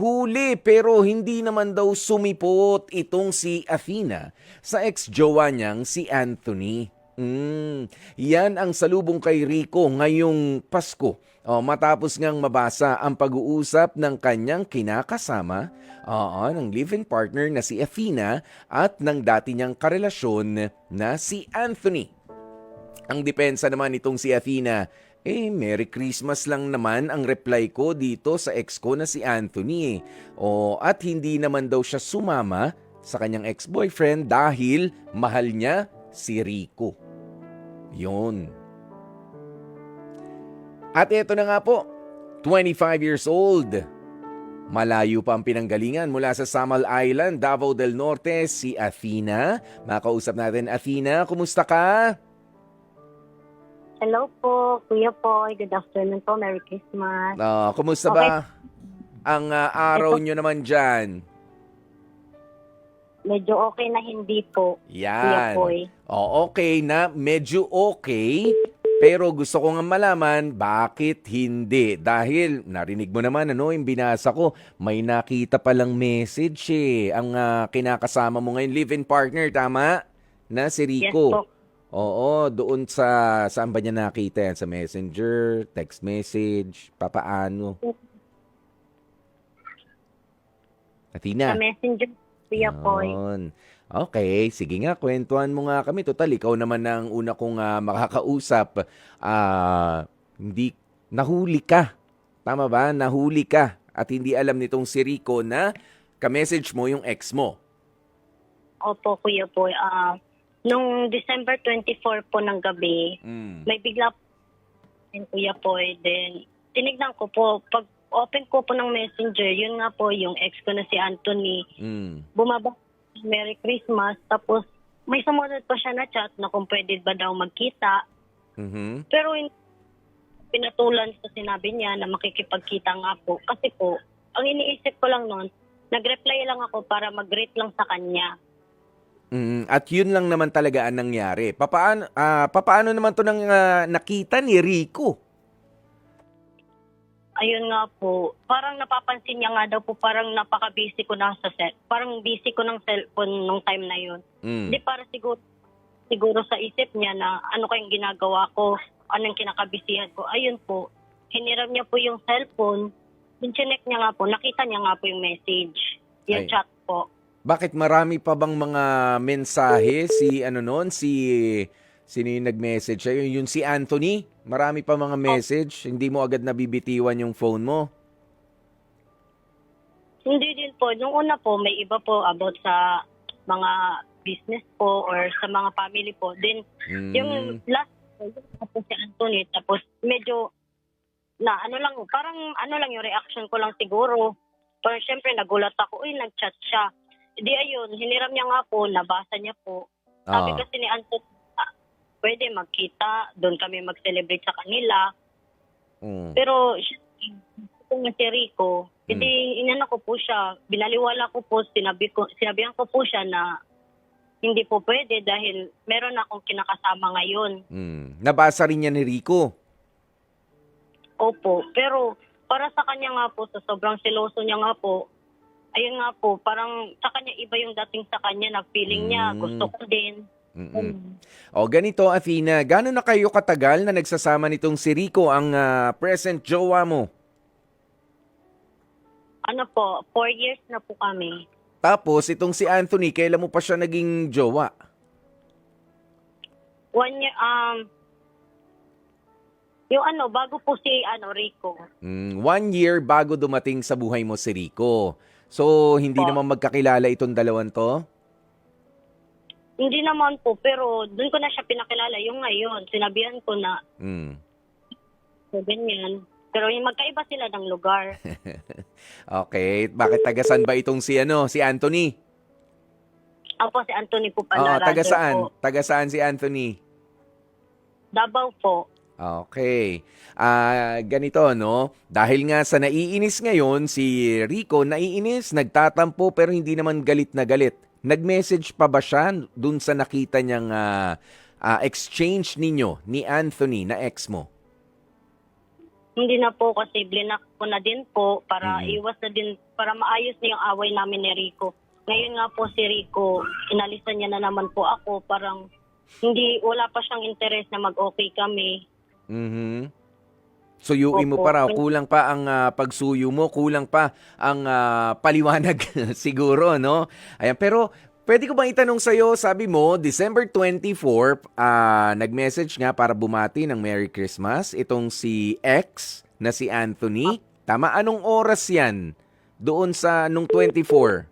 Huli pero hindi naman daw sumipot itong si Athena sa ex-jowa niyang si Anthony. Yan ang salubong kay Rico ngayong Pasko. Matapos ngang mabasa ang pag-uusap ng kanyang kinakasama, ng live-in partner na si Athena at ng dati niyang karelasyon na si Anthony. Ang depensa naman itong si Athena, Merry Christmas lang naman ang reply ko dito sa ex ko na si Anthony. At hindi naman daw siya sumama sa kanyang ex-boyfriend dahil mahal niya si Rico. Yun. At ito na nga po, 25 years old. Malayo pa ang pinanggalingan mula sa Samal Island, Davao del Norte, si Athena. Makausap natin, Athena, kumusta ka? Hello po, Kuya Poy. Good afternoon po. Merry Christmas. Kumusta Okay. ba ang araw nyo naman dyan? Medyo okay na hindi po, Kuya Yan. Poy. Okay na, medyo okay. Pero gusto ko nga malaman, bakit hindi? Dahil, narinig mo naman, yung binasa ko, may nakita palang message ang kinakasama mo ngayon, live-in partner, tama? Na si Yes Rico. po. Oo, doon saan ba niya nakita yan? Sa messenger, text message, papaano? Athena. Sa messenger, Kuya Poy. Yun. Okay, sige nga, kwentuhan mo nga kami. Total, ikaw naman ang una kong makakausap. Hindi, nahuli ka. Tama ba? Nahuli ka. At hindi alam nitong si Rico na ka-message mo yung ex mo. Opo, Kuya Poy. Nung December 24 po ng gabi, may bigla po, Kuya Poy. Then, tinignan ko po, pag open ko po ng messenger, yun nga po yung ex ko na si Anthony. Bumaba, Merry Christmas. Tapos, may sumunod pa siya na chat na kung pwede ba daw magkita. Pero pinatulan sa sinabi niya na makikipagkita nga po. Kasi po, ang iniisip ko lang noon, nag-reply lang ako para mag-greet lang sa kanya. At yun lang naman talaga ang nangyari. Papaano naman to nang nakita ni Rico? Ayun nga po, parang napapansin niya nga daw po, parang napaka-busy ko na parang busy ko ng cellphone nung time na yun. Hindi para siguro sa isip niya na ano kayong ginagawa ko, anong kinakabisihan ko. Ayun po, hiniram niya po yung cellphone, chinek niya nga po, nakita niya nga po yung message, yung chat po. Bakit marami pa bang mga mensahe sino yung nag-message sa'yo? Yung si Anthony? Marami pa mga message? Hindi mo agad nabibitiwan yung phone mo? Hindi din po. Nung una po, may iba po about sa mga business po or sa mga family po. Then, yung last po si Anthony, tapos medyo na parang yung reaction ko lang siguro. Pero syempre, nagulat ako, nag-chat siya. Di ayun, hiniram niya nga po, nabasa niya po. Sabi kasi ni Anthony, pwede magkita, doon kami mag-celebrate sa kanila. Pero kung si Rico, hindi inano ko po siya, binaliwala ko po, sinabihan ko po siya na hindi po pwede dahil meron akong kinakasama ngayon. Nabasa rin niya ni Rico? Opo, pero para sa kanya nga po, sa sobrang seloso niya nga po, ayun nga po, parang sa kanya iba yung dating sa kanya na feeling niya, gusto ko din. Ganito, Athena, gano'n na kayo katagal na nagsasama nitong si Rico, ang present jowa mo? 4 years na po kami. Tapos, itong si Anthony, kailan mo pa siya naging jowa? 1 year, yung bago po si Rico. 1 year bago dumating sa buhay mo si Rico. So, hindi naman magkakilala itong dalawang to? Hindi naman po, pero doon ko na siya pinakilala. Yung ngayon, sinabihan ko na, so ganyan. Pero yung magkaiba sila ng lugar. Okay. Bakit tagasan ba itong si Anthony? Ako si Anthony po pala. Taga rather saan? po. Taga saan si Anthony? Davao po. Okay. Ganito, no? Dahil nga sa naiinis ngayon, si Rico naiinis, nagtatampo pero hindi naman galit na galit. Nag-message pa ba siya dun sa nakita niyang exchange ninyo ni Anthony na ex mo? Hindi na po kasi blinak ko na din po para iwas na din para maayos na yung away namin ni Rico. Ngayon nga po si Rico, inalisan niya na naman po ako. Parang wala pa siyang interes na mag-okay kami. Mhm. Suyuin mo Opo. pa raw, kulang pa ang pagsuyo mo, kulang pa ang paliwanag siguro, no? Ayan, pero pwede ko bang itanong sa'yo, sabi mo, December 24, nag-message nga para bumati ng Merry Christmas itong si X na si Anthony. Tama, anong oras yan doon sa nung 24?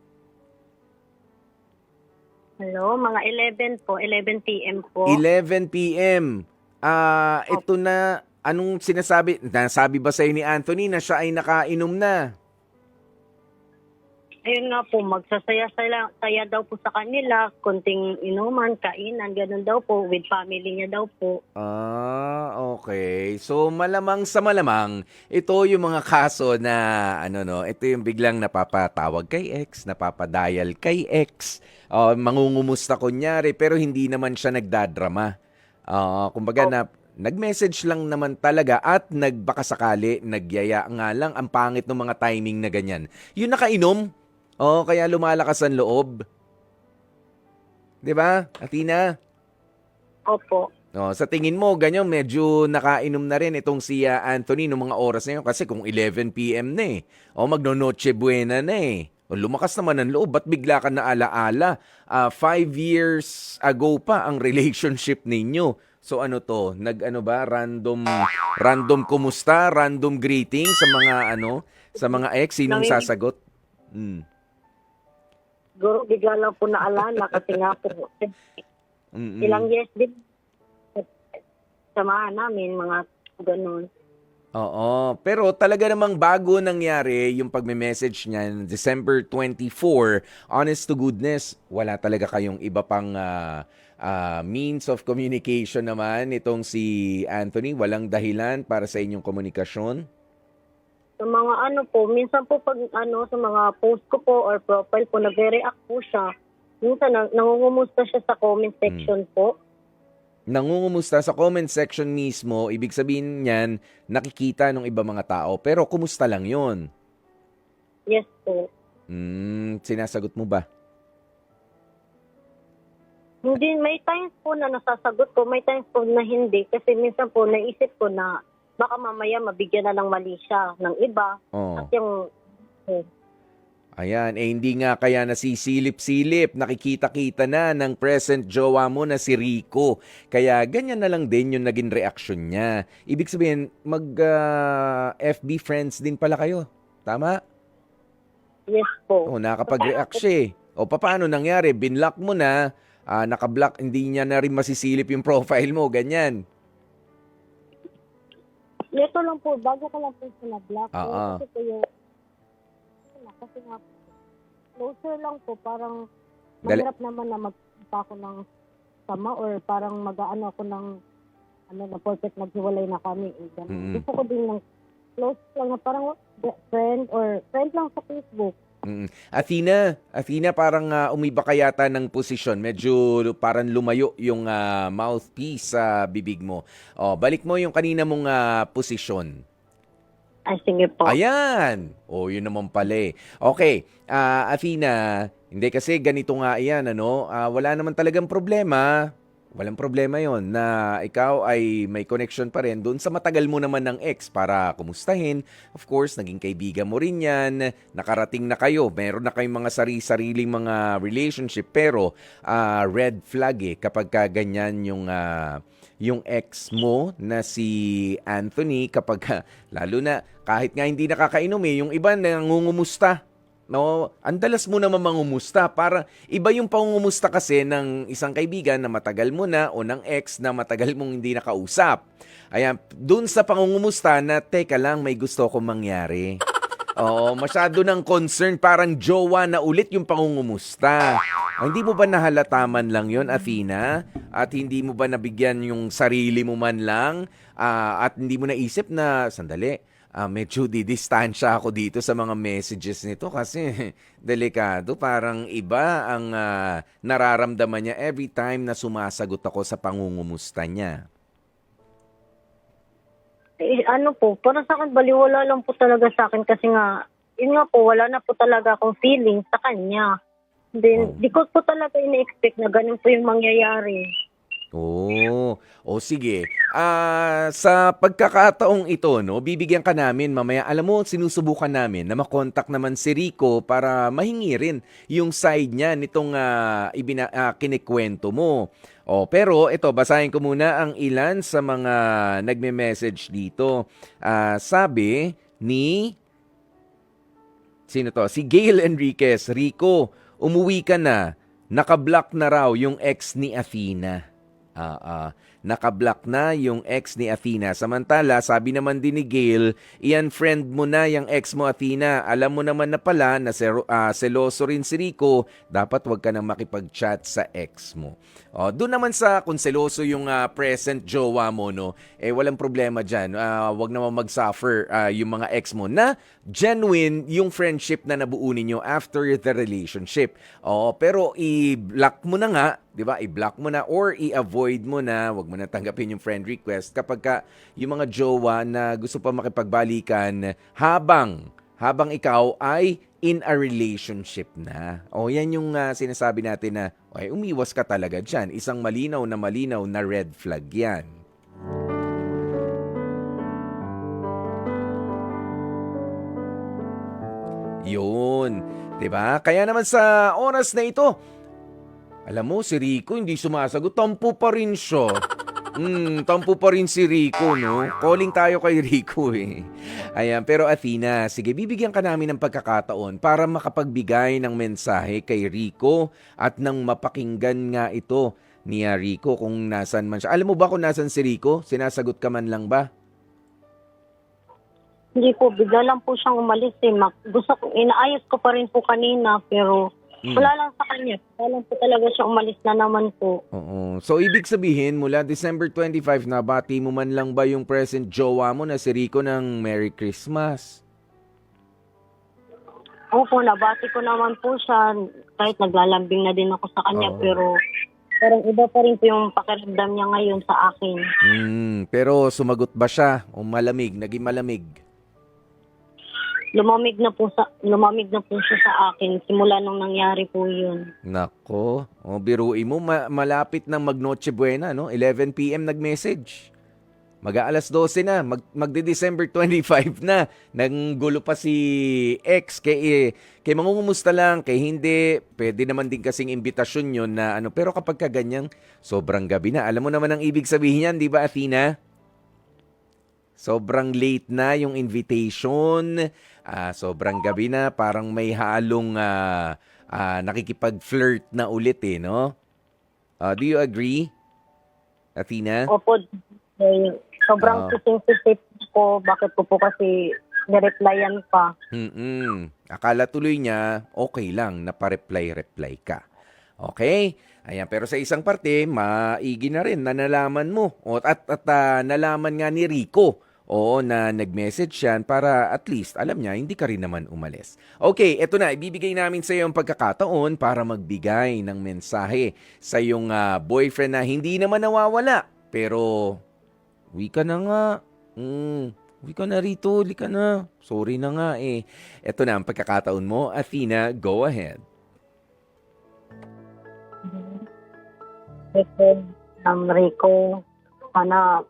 Hello, mga 11 po, 11 p.m. po. 11 p.m. Ito na, anong sinasabi? Nasabi ba sa'yo ni Anthony na siya ay nakainom na? Ayun nga po, magsasaya daw po sa kanila, konting inuman, kainan, ganun daw po, with family niya daw po. Okay. So malamang sa malamang, ito yung mga kaso na ito yung biglang napapatawag kay X, napapadial kay X, mangungumusta kunyari pero hindi naman siya nagdadrama. Kumbaga nag-message lang naman talaga at nagbakasakali, nagyaya nga lang, ang pangit ng mga timing na ganyan. Yung nakainom, kaya lumalakas ang loob. 'Di ba, Athena? Opo. Sa tingin mo, ganyan, medyo nakainom na rin itong si Anthony noong mga oras na yun kasi kung 11 p.m. na eh. Magno-noche buena na eh. Lumakas naman ang loob, ba't bigla ka na alaala? 5 years ago pa ang relationship ninyo. So ano to, random kumusta, random greeting sa mga ex, sinong sasagot? Siguro bigla lang po naalala kasi nga po, ilang years din samahan namin, mga ganun. Oo, pero talaga namang bago nangyari yung pagme-message niya December 24, honest to goodness, wala talaga kayong iba pang means of communication naman itong si Anthony, walang dahilan para sa inyong komunikasyon? Sa mga minsan po pag sa mga post ko po or profile po, nagre-react po siya. Minsan nangungumusta siya sa comment section po. Nangungumusta sa comment section mismo, ibig sabihin niyan, nakikita ng iba mga tao. Pero kumusta lang yon? Yes po. Sinasagot mo ba? Hindi, may times po na nasasagot ko, may times po na hindi. Kasi minsan po naisip ko na baka mamaya mabigyan na ng mali siya ng iba. At yung... Ayan, hindi nga kaya nasisilip-silip, nakikita-kita na ng present jowa mo na si Rico. Kaya ganyan na lang din yung naging reaksyon niya. Ibig sabihin, FB friends din pala kayo. Tama? Yes po. Nakapag-react siya eh. Paano nangyari? Binlock mo na, nakablock, hindi niya na rin masisilip yung profile mo, ganyan. Ito lang po, bago ko lang po sinablock. Kasi po yung... Kasi nga, closer lang po, parang mahirap naman na magpunta ako ng sama or parang mag-aano ako ng na perfect naghiwalay na kami. Gusto ko din ng close lang na parang friend lang sa Facebook. Athena, parang umiba ka yata ng posisyon. Medyo parang lumayo yung mouthpiece sa bibig mo. Balik mo yung kanina mong posisyon. Ay, sige po. Ayan! Yun naman pala eh. Okay, Athena, hindi kasi ganito nga yan, wala naman talagang problema. Walang problema yon na ikaw ay may connection pa rin doon sa matagal mo naman ng ex para kumustahin. Of course, naging kaibigan mo rin yan. Nakarating na kayo. Meron na kayong mga sariling mga relationship. Pero red flag kapag ganyan yung ex mo na si Anthony kapag lalo na kahit nga hindi nakakainom yung iba nangungumusta. Ang dalas mo naman mangumusta. Para iba yung pangungumusta kasi ng isang kaibigan na matagal mo na o ng ex na matagal mong hindi nakausap. Ayan, dun sa pangungumusta na teka lang, may gusto akong mangyari. Masyado ng concern, parang jowa na ulit yung pangungumusta. Hindi mo ba nahalataman lang yon, Athena? At hindi mo ba nabigyan yung sarili mo man lang? At hindi mo naisip na, sandali, medyo didistansya ako dito sa mga messages nito kasi delikado. Parang iba ang nararamdaman niya every time na sumasagot ako sa pangungumusta niya. Parang sa akin, baliwala lang po talaga sa akin kasi nga, yun nga po, wala na po talaga akong feeling sa kanya. Then, di ko po talaga ina-expect na ganun po yung mangyayari. Oh, o sige. Sa pagkakataong ito, no, bibigyan ka namin mamaya. Alam mo, sinusubukan namin na makontak naman si Rico para mahingi rin yung side niya nitong kinikwento mo. Oh, pero ito, basahin ko muna ang ilan sa mga nagme-message dito. Sabi ni sino to? Si Gail Enriquez. Rico, umuwi ka na. Nakablock na raw yung ex ni Athena. Nakablock na yung ex ni Athena. Samantala, sabi naman din ni Gail, i-unfriend mo na yung ex mo, Athena. Alam mo naman na pala na seloso rin si Rico. Dapat wag ka nang makipag-chat sa ex mo. Doon naman sa kung seloso yung present jowa mo, no, walang problema dyan. Wag naman mag-suffer yung mga ex mo na genuine yung friendship na nabuo ninyo after the relationship. Pero i-block mo na nga, 'di ba? I-block mo na or i-avoid mo na, wag mo na tanggapin yung friend request kapag yung mga jowa na gusto pa makipagbalikan habang ikaw ay in a relationship na. Yan yung sinasabi natin na umiwas ka talaga diyan. Isang malinaw na red flag 'yan. Yun, 'di ba? Kaya naman sa oras na ito, alam mo, si Rico hindi sumasagot. Tampo pa rin siya. Tampo pa rin si Rico, no? Calling tayo kay Rico, eh. Ayan, pero Athena, sige, bibigyan ka namin ng pagkakataon para makapagbigay ng mensahe kay Rico at nang mapakinggan nga ito ni Rico kung nasan man siya. Alam mo ba kung nasan si Rico? Sinasagot ka man lang ba? Hindi po, bigla lang po siyang umalis eh. Inaayos ko pa rin po kanina, pero wala lang sa kanya. Wala lang po talaga siya umalis na naman po. Oo. So, ibig sabihin, mula December 25 na, bati mo man lang ba yung present jowa mo na si Rico ng Merry Christmas? Opo, nabati ko naman po siya. Kahit naglalambing na din ako sa kanya, Oo. pero parang iba pa rin po yung pakiramdam niya ngayon sa akin. Pero sumagot ba siya o malamig? Naging malamig? Lumamig na po siya sa akin simula nung nangyari po yun. Nako, biruin mo, malapit ng mag-Noche Buena, no? 11 p.m. nag-message. Mag-aalas 12 na, magde-December 25 na. Nanggulo pa si ex, kay mangungumusta lang, kay hindi, pwede naman din kasing imbitasyon yun na ano. Pero kapag kaganyang, sobrang gabi na. Alam mo naman ang ibig sabihin yan, di ba, Athena? Sobrang late na yung invitation, sobrang gabi na, parang may halong nakikipag-flirt na ulit eh, no? Do you agree, Athena? Opo, sobrang sising-sisip ko, bakit ko po kasi nireplyan pa. Akala tuloy niya, okay lang, napareply-reply ka. Okay? Ayan, pero sa isang parte, maigi na rin na nalaman mo. At nalaman nga ni Rico, na nag-message yan para at least, alam niya, hindi ka rin naman umalis. Okay, eto na, ibibigay namin sa iyo ang pagkakataon para magbigay ng mensahe sa iyong boyfriend na hindi naman nawawala. Pero, uwi ka na nga. Uwi ka na rito, uwi ka na. Sorry na nga eh. Eto na ang pagkakataon mo, Athena, go ahead. Rico, sana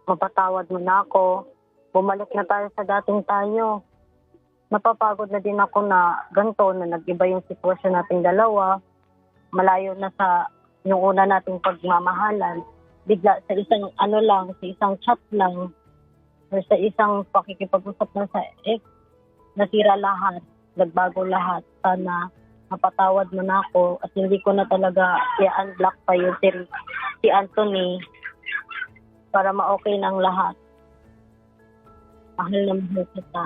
mapatawad mo na ako. Bumalik na tayo sa dating tayo. Napapagod na din ako na ganito, na nag-iba yung sitwasyon nating dalawa. Malayo na sa yung una nating pagmamahalan. Bigla sa isang sa isang chat lang, or sa isang pakikipag-usap lang sa ex, nasira lahat, nagbago lahat. Sana mapatawad mo na ako at hindi ko na talaga i-unblock pa yung si Anthony para ma-okay ng lahat. Mahal na mahal kita.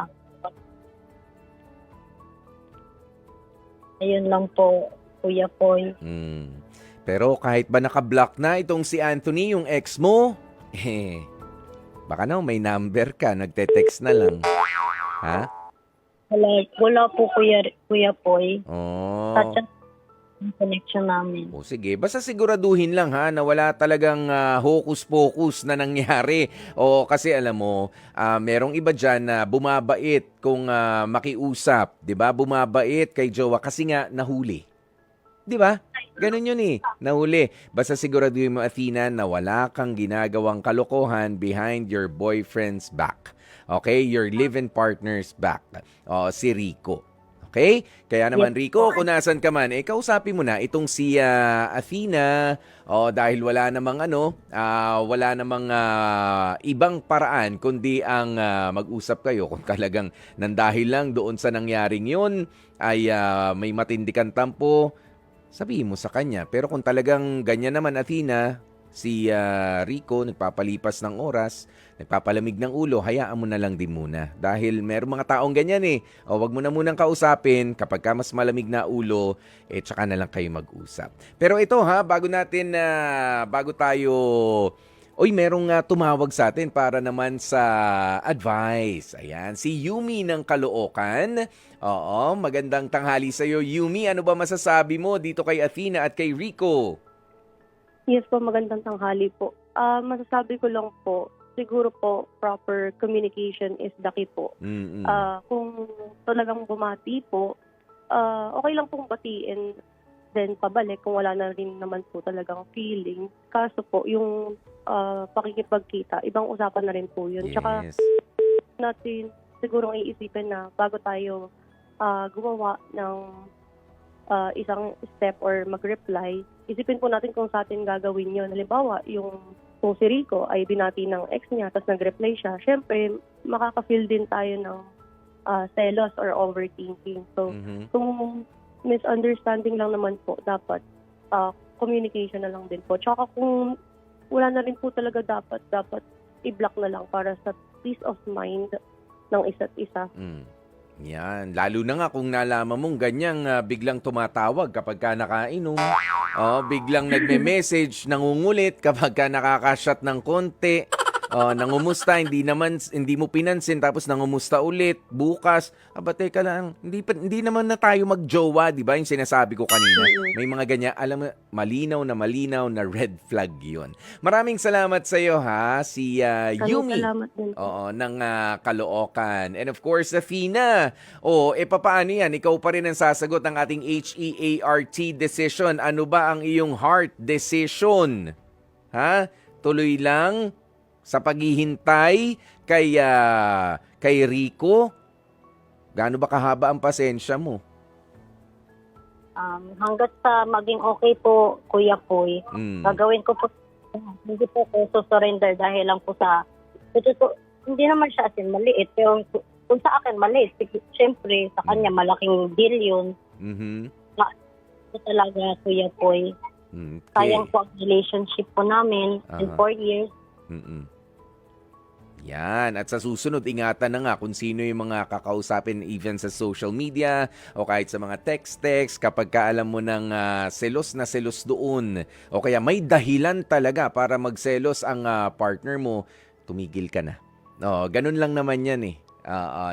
Ayun lang po, Kuya Poy. Pero kahit ba naka-block na itong si Anthony, yung ex mo, baka na may number ka, nagte-text na lang. Ha? Wala po, Kuya Poy. Oh. yung connection namin. O sige, basta siguraduhin lang ha na wala talagang hocus-pocus na nangyari. O kasi alam mo, merong iba dyan na bumabait kung makiusap, 'di ba? Bumabait kay jowa kasi nga nahuli. 'Di ba? Ganun yun eh, nahuli. Basta siguraduhin mo, Athena, na wala kang ginagawang kalokohan behind your boyfriend's back. Okay? Your live-in partner's back. O, si Rico. Okay? Kaya naman, Yes Rico, po. kung nasan ka man, kausapin mo na itong si Athena. O, dahil wala namang wala namang ibang paraan kundi ang mag-usap kayo kung talagang nandahil lang doon sa nangyaring yun ay may matindi kang tampo, sabihin mo sa kanya. Pero kung talagang ganyan naman, Athena, si Rico, nagpapalipas ng oras, nagpapalamig ng ulo, hayaan mo na lang din muna. Dahil merong mga taong ganyan eh. O, wag mo na munang kausapin. Kapag ka mas malamig na ulo, tsaka na lang kayo mag-usap. Pero ito ha, bago tayo... Uy, merong tumawag sa atin para naman sa advice. Ayan, si Yumi ng Caloocan. Oo, magandang tanghali sa iyo, Yumi. Ano ba masasabi mo dito kay Athena at kay Rico? Yes po, magandang tanghali po. Masasabi ko lang po, siguro po, proper communication is the key po. Mm-mm. Kung talagang bumati po, okay lang pong batiin then pabalik kung wala na rin naman po talagang feeling. Kaso po, yung pakikipagkita, ibang usapan na rin po yun. Tsaka Yes. natin siguro iisipin na bago tayo gumawa ng isang step or mag-reply, isipin po natin kung sa atin gagawin yun. Halimbawa, kung si Rico ay binati ng ex niya tapos nag-reply siya, syempre makaka-feel din tayo ng selos or overthinking. So, Mhm. kung misunderstanding lang naman po, dapat communication na lang din po. Tsaka kung wala na rin po talaga dapat i-block na lang para sa peace of mind ng isa't isa. Mm. Yan, lalo na nga kung nalaman mong ganyang biglang tumatawag kapag ka nakainom. Biglang nagme-message, nangungulit kapag ka nakaka-shot ng konti. Nangumusta, hindi mo pinansin, tapos nangumusta ulit bukas. Teka lang, hindi naman na tayo magjowa, di ba? Yung sinasabi ko kanina. May mga ganyan, alam mo, malinaw na red flag 'yon. Maraming salamat sa iyo ha, si Yumi. Salamat din po. Oo, ng Caloocan. And of course, Athena. Papaano yan? Ikaw pa rin ang sasagot ng ating HEART decision. Ano ba ang iyong heart decision? Ha? Tuloy lang sa paghihintay kay Rico? Gaano ba kahaba ang pasensya mo? Hanggat sa maging okay po, Kuya Poy, Mm. gagawin ko po, hindi po ko surrender dahil lang po sa, hindi naman siya as in maliit, pero kung sa akin maliit, siyempre sa kanya malaking deal yun. Mhm. Ito talaga, Kuya Poy. Okay. Sayang po ang relationship po namin in Aha. 4 years. Mm-mm. Yan. At sa susunod, ingatan na nga kung sino yung mga kakausapin even sa social media o kahit sa mga text kapag kaalam mo ng selos na selos doon o kaya may dahilan talaga para magselos ang partner mo, tumigil ka na. Ganun lang naman yan eh.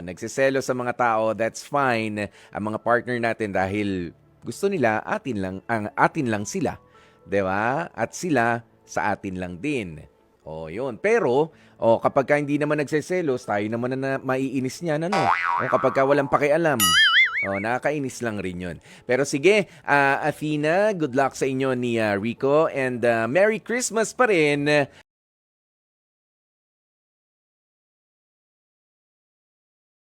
Nagsiselos sa mga tao, that's fine. Ang mga partner natin dahil gusto nila atin lang sila. 'Di ba? At sila sa atin lang din. Yun. Pero, kapag ka hindi naman nagseselos, tayo naman na maiinis niyan, ano? Kapag ka walang pakialam. Nakakainis lang rin yun. Pero sige, Athena, good luck sa inyo ni Rico and Merry Christmas pa rin